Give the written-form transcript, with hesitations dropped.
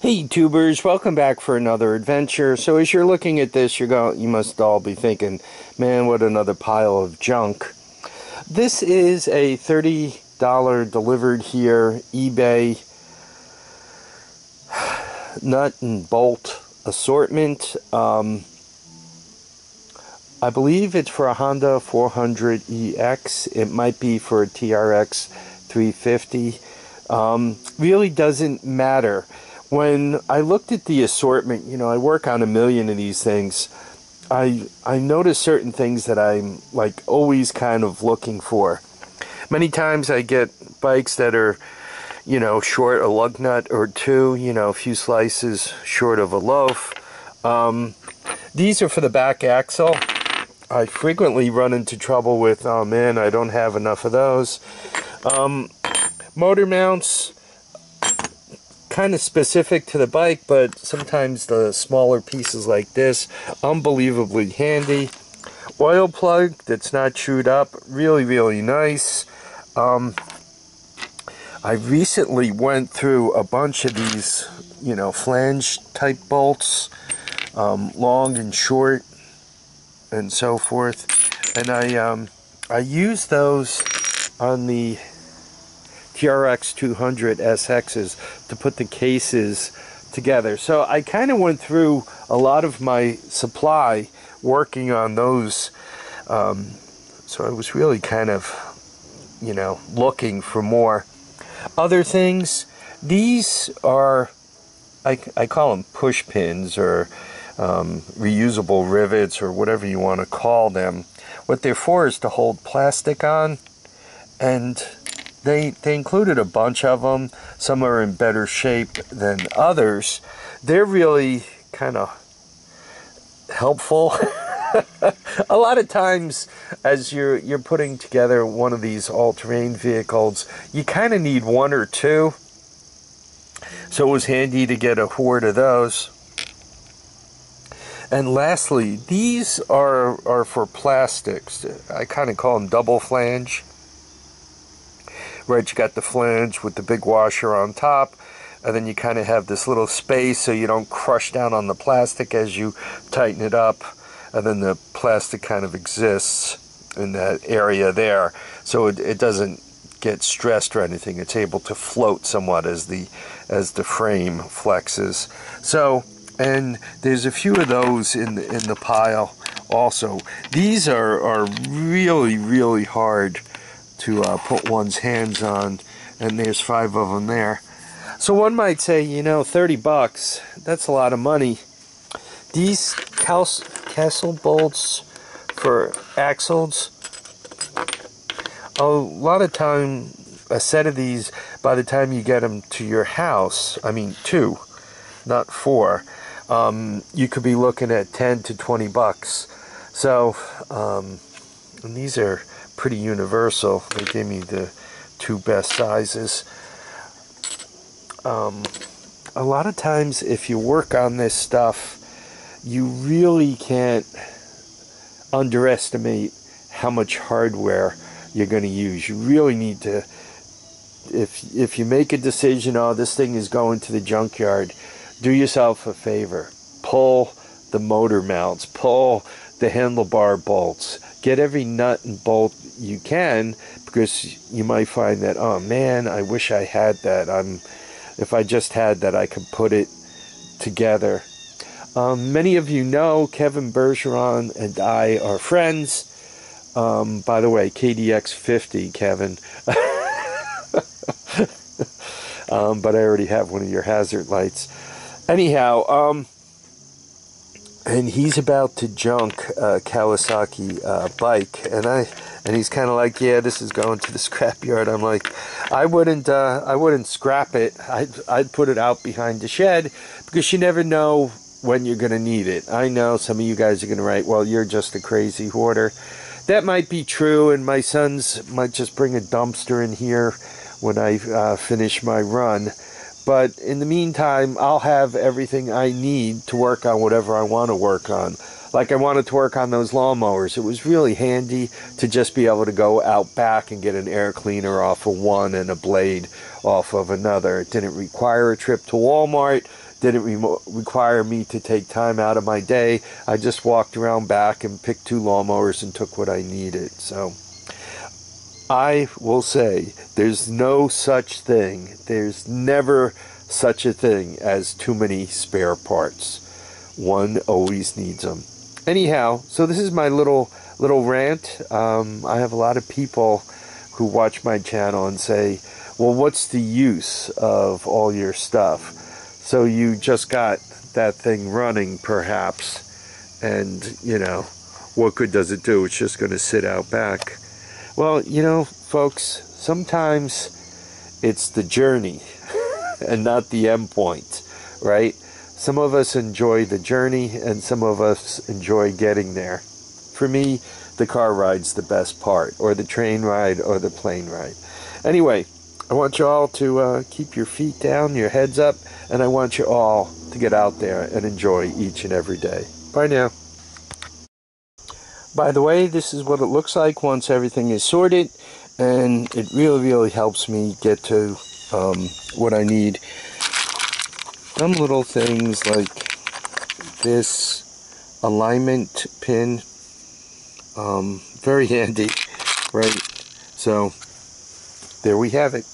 Hey tubers, welcome back for another adventure. So as you're looking at this, you must all be thinking, man, what another pile of junk. This is a $30 delivered here eBay nut and bolt assortment. I believe it's for a Honda 400EX. It might be for a TRX 350. Really doesn't matter. When I looked at the assortment, I work on a million of these things. I notice certain things that I'm like always kind of looking for. Many times I get bikes that are, short a lug nut or two, a few slices short of a loaf. These are for the back axle. I frequently run into trouble with, oh man, I don't have enough of those. Motor mounts, kind of specific to the bike, but sometimes the smaller pieces like this, unbelievably handy. Oil plug that's not chewed up, really, really nice. I recently went through a bunch of these, flange type bolts, long and short, and so forth. And I used those on the TRX 200 SXs to put the cases together. So I kind of went through a lot of my supply working on those. So I was really kind of, looking for more. Other things, these are, I call them push pins or reusable rivets or whatever you want to call them. What they're for is to hold plastic on, and they included a bunch of them. Some are in better shape than others. They're really kind of helpful. A lot of times as you're putting together one of these all-terrain vehicles, you kind of need one or two. So it was handy to get a horde of those. And lastly, these are for plastics. I kind of call them double flange. Right, you got the flange with the big washer on top, and then you kind of have this little space so you don't crush down on the plastic as you tighten it up, and then the plastic kind of exists in that area there, so it doesn't get stressed or anything. It's able to float somewhat as the frame flexes. So, and there's a few of those in the pile also. These are really, really hard to put one's hands on, and there's 5 of them there. So one might say, $30, that's a lot of money. These castle bolts for axles, a lot of time, a set of these, by the time you get them to your house, I mean 2, not 4, you could be looking at 10 to 20 bucks. So, and these are pretty universal. They gave me the 2 best sizes. A lot of times if you work on this stuff, you really can't underestimate how much hardware you're going to use. You really need to, if you make a decision, oh, this thing is going to the junkyard, do yourself a favor. Pull the motor mounts, pull the handlebar bolts, get every nut and bolt you can, because you might find that, oh man, I wish I had that. If I just had that, I could put it together. Many of you know Kevin Bergeron and I are friends. By the way, KDX 50, Kevin. But I already have one of your hazard lights. Anyhow, and he's about to junk a Kawasaki bike, and he's kind of like, yeah, this is going to the scrapyard. I'm like, I wouldn't scrap it. I'd put it out behind the shed, because you never know when you're going to need it. I know some of you guys are going to write, well, you're just a crazy hoarder. That might be true, and my sons might just bring a dumpster in here when I finish my run. But in the meantime, I'll have everything I need to work on whatever I want to work on. Like I wanted to work on those lawnmowers. It was really handy to just be able to go out back and get an air cleaner off of one and a blade off of another. It didn't require a trip to Walmart. didn't require me to take time out of my day. I just walked around back and picked 2 lawnmowers and took what I needed. So I will say there's no such thing. There's never such a thing as too many spare parts. One always needs them. Anyhow, so this is my little rant. I have a lot of people who watch my channel and say, well, what's the use of all your stuff? So you just got that thing running, perhaps, and, you know, what good does it do? It's just going to sit out back. Well, you know, folks, sometimes it's the journey and not the end point, right? Some of us enjoy the journey and some of us enjoy getting there. For me, the car ride's the best part, or the train ride, or the plane ride. Anyway, I want you all to keep your feet down, your heads up, and I want you all to get out there and enjoy each and every day. Bye now. By the way, this is what it looks like once everything is sorted, and it really helps me get to what I need. Some little things like this alignment pin, very handy, right? So there we have it.